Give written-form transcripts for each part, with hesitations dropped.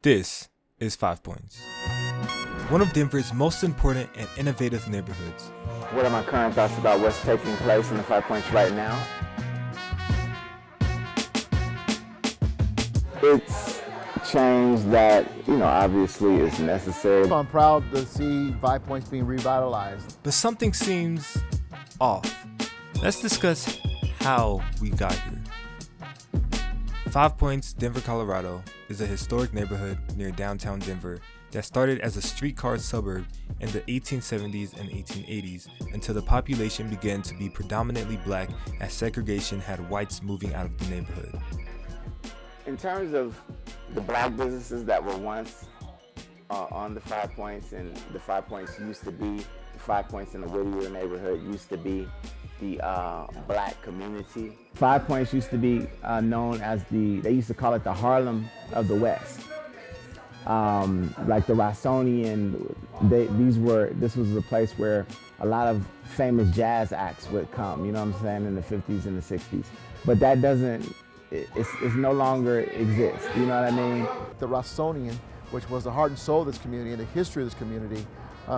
This is 5 Points, one of Denver's most important and innovative neighborhoods. What are my current thoughts about what's taking place in the 5 Points right now? It's change that, obviously is necessary. I'm proud to see 5 Points being revitalized. But something seems off. Let's discuss how we got here. 5 Points, Denver, Colorado is a historic neighborhood near downtown Denver that started as a streetcar suburb in the 1870s and 1880s until the population began to be predominantly black as segregation had whites moving out of the neighborhood. In terms of the black businesses that were once on the 5 Points, and the 5 Points used to be, the 5 Points in the Whittier neighborhood used to be the black community. 5 Points used to be known as they used to call it the Harlem of the West. Like the Rossonian, this was a place where a lot of famous jazz acts would come, you know what I'm saying, in the 50s and the 60s. But that it's no longer exists, you know what I mean? The Rossonian, which was the heart and soul of this community and the history of this community,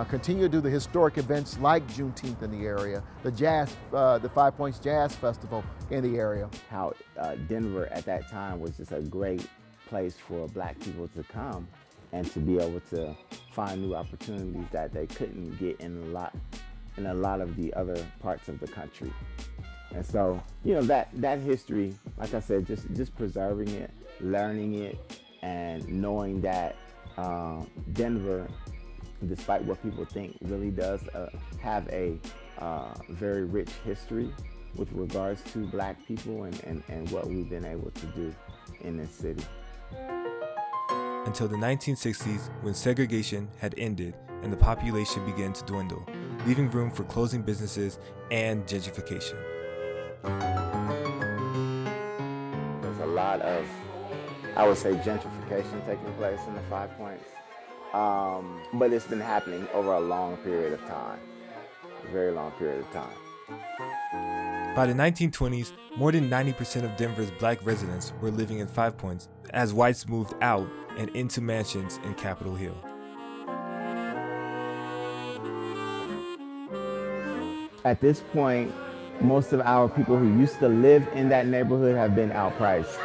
continue to do the historic events like Juneteenth in the area, the 5 Points Jazz Festival in the area. How Denver at that time was just a great place for black people to come and to be able to find new opportunities that they couldn't get in a lot of the other parts of the country. And so, that history, like I said, just preserving it, learning it, and knowing that Denver, despite what people think, really does have a very rich history with regards to black people and what we've been able to do in this city. Until the 1960s, when segregation had ended and the population began to dwindle, leaving room for closing businesses and gentrification. There's a lot of, I would say, gentrification taking place in the 5 Points. But it's been happening over a long period of time, a very long period of time. By the 1920s, more than 90% of Denver's black residents were living in 5 Points as whites moved out and into mansions in Capitol Hill. At this point, most of our people who used to live in that neighborhood have been outpriced.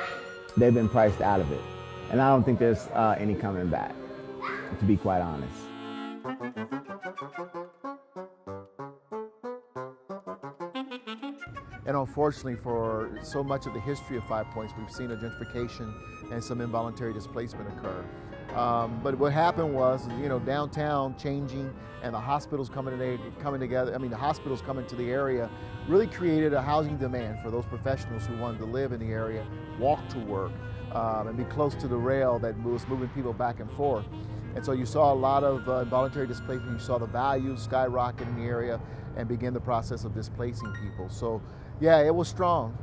They've been priced out of it. And I don't think there's any coming back, to be quite honest. And unfortunately, for so much of the history of 5 Points, we've seen a gentrification and some involuntary displacement occur. But what happened was, downtown changing and the hospitals coming together. The hospitals coming to the area really created a housing demand for those professionals who wanted to live in the area, walk to work, and be close to the rail that was moving people back and forth. And so you saw a lot of involuntary displacement. You saw the values skyrocket in the area and begin the process of displacing people. So yeah, it was strong.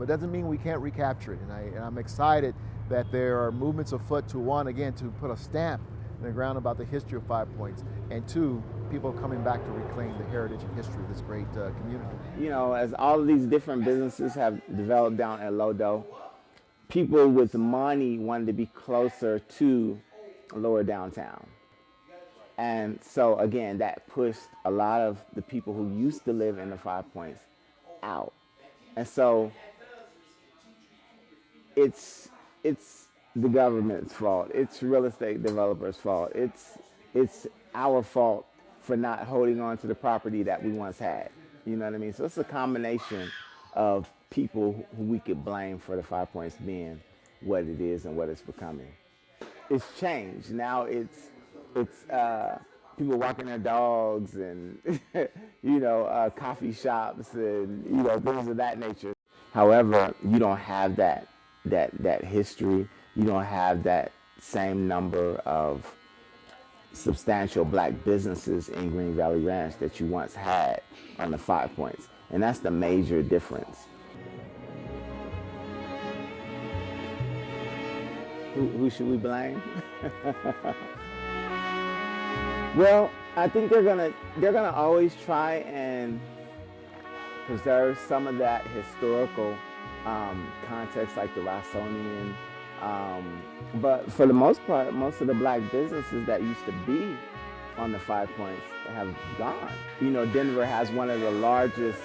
It doesn't mean we can't recapture it. And I'm excited that there are movements afoot to, one, again, to put a stamp in the ground about the history of 5 Points, and two, people coming back to reclaim the heritage and history of this great community. As all of these different businesses have developed down at Lodo, people with money wanted to be closer to lower downtown. And so again, that pushed a lot of the people who used to live in the 5 Points out. And so it's the government's fault. It's real estate developers' fault. It's our fault for not holding on to the property that we once had. You know what I mean? So it's a combination of people who we could blame for the 5 Points being what it is and what it's becoming. It's changed. Now it's people walking their dogs and coffee shops and things of that nature. However, you don't have that history. You don't have that same number of substantial black businesses in Green Valley Ranch that you once had on the 5 Points, and that's the major difference. Who should we blame? Well, I think they're gonna always try and preserve some of that historical context, like the Rossonian But for the most part, most of the black businesses that used to be on the 5 Points have gone. You know, Denver has one of the largest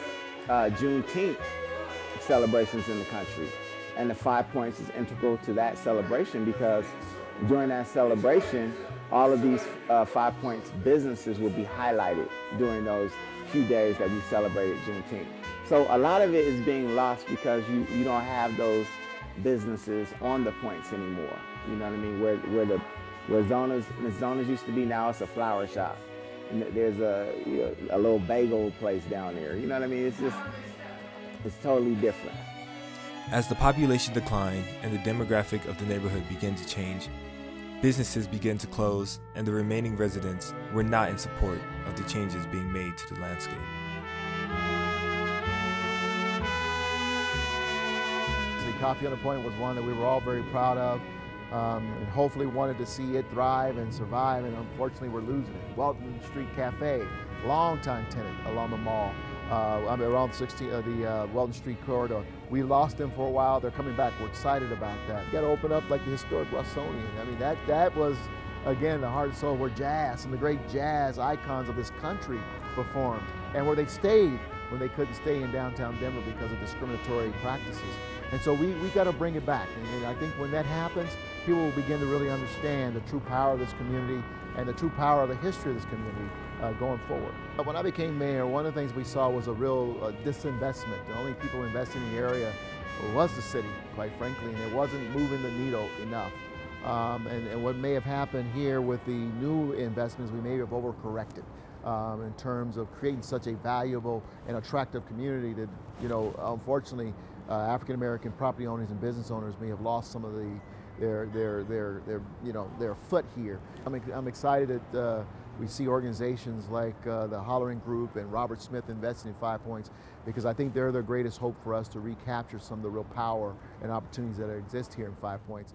Juneteenth celebrations in the country. And the 5 Points is integral to that celebration because during that celebration, all of these 5 Points businesses will be highlighted during those few days that we celebrated Juneteenth. So a lot of it is being lost because you don't have those businesses on the points anymore. You know what I mean? Where Zonas used to be, now it's a flower shop. And there's a little bagel place down there. You know what I mean? It's totally different. As the population declined and the demographic of the neighborhood began to change, businesses began to close, and the remaining residents were not in support of the changes being made to the landscape. Coffee on the Point was one that we were all very proud of, and hopefully wanted to see it thrive and survive, and unfortunately we're losing it. Welton Street Cafe, longtime tenant along the mall, around the Welton Street corridor. We lost them for a while. They're coming back. We're excited about that. You got to open up like the historic Russonian. I mean, that was, again, the heart and soul where jazz, some of the great jazz icons of this country performed, and where they stayed when they couldn't stay in downtown Denver because of discriminatory practices. And so we got to bring it back. And I think when that happens, people will begin to really understand the true power of this community and the true power of the history of this community going forward. But when I became mayor, one of the things we saw was a real disinvestment. The only people investing in the area was the city, quite frankly, and it wasn't moving the needle enough. And what may have happened here with the new investments, we may have overcorrected in terms of creating such a valuable and attractive community that, you know, unfortunately, African American property owners and business owners may have lost some of their foot here. I'm excited that we see organizations like the Hollering Group and Robert Smith investing in 5 Points, because I think they're the greatest hope for us to recapture some of the real power and opportunities that exist here in 5 Points.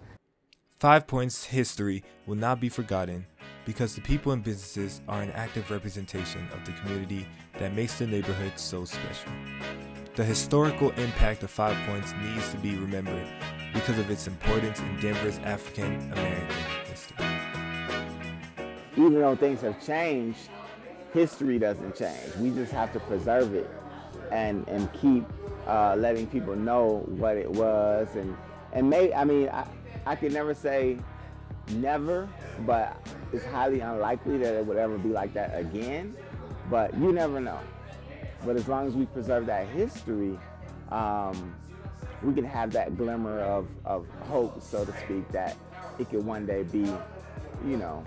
5 Points history will not be forgotten because the people and businesses are an active representation of the community that makes the neighborhood so special. The historical impact of 5 Points needs to be remembered because of its importance in Denver's African American history. Even though things have changed, history doesn't change. We just have to preserve it and keep letting people know what it was. I could never say never, but it's highly unlikely that it would ever be like that again. But you never know. But as long as we preserve that history, we can have that glimmer of hope, so to speak, that it could one day be, you know,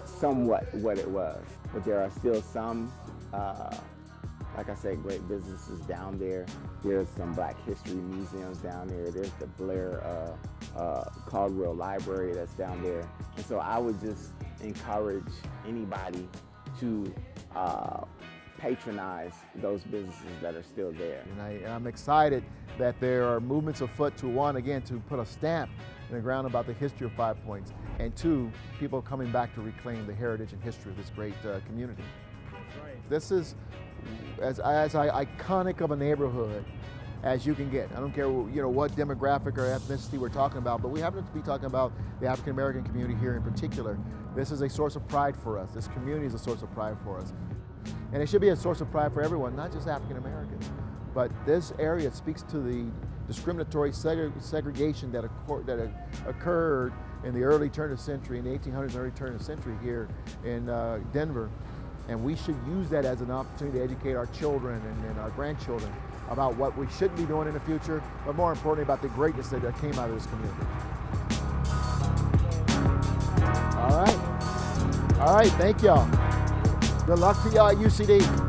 somewhat what it was. But there are still some, like I said, great businesses down there. There's some Black history museums down there. There's the Blair Caldwell Library that's down there. And so I would just encourage anybody to patronize those businesses that are still there. And I'm excited that there are movements afoot to, one, again, to put a stamp in the ground about the history of 5 Points, and two, people coming back to reclaim the heritage and history of this great community. Right. This is as iconic of a neighborhood as you can get. I don't care, you know, what demographic or ethnicity we're talking about, but we happen to be talking about the African American community here in particular. This is a source of pride for us. This community is a source of pride for us. And it should be a source of pride for everyone, not just African Americans. But this area speaks to the discriminatory segregation that occurred in the early turn of the century, in the 1800s, early turn of the century here in Denver. And we should use that as an opportunity to educate our children and our grandchildren about what we should be doing in the future, but more importantly about the greatness that came out of this community. All right, thank y'all. Good luck to y'all at UCD.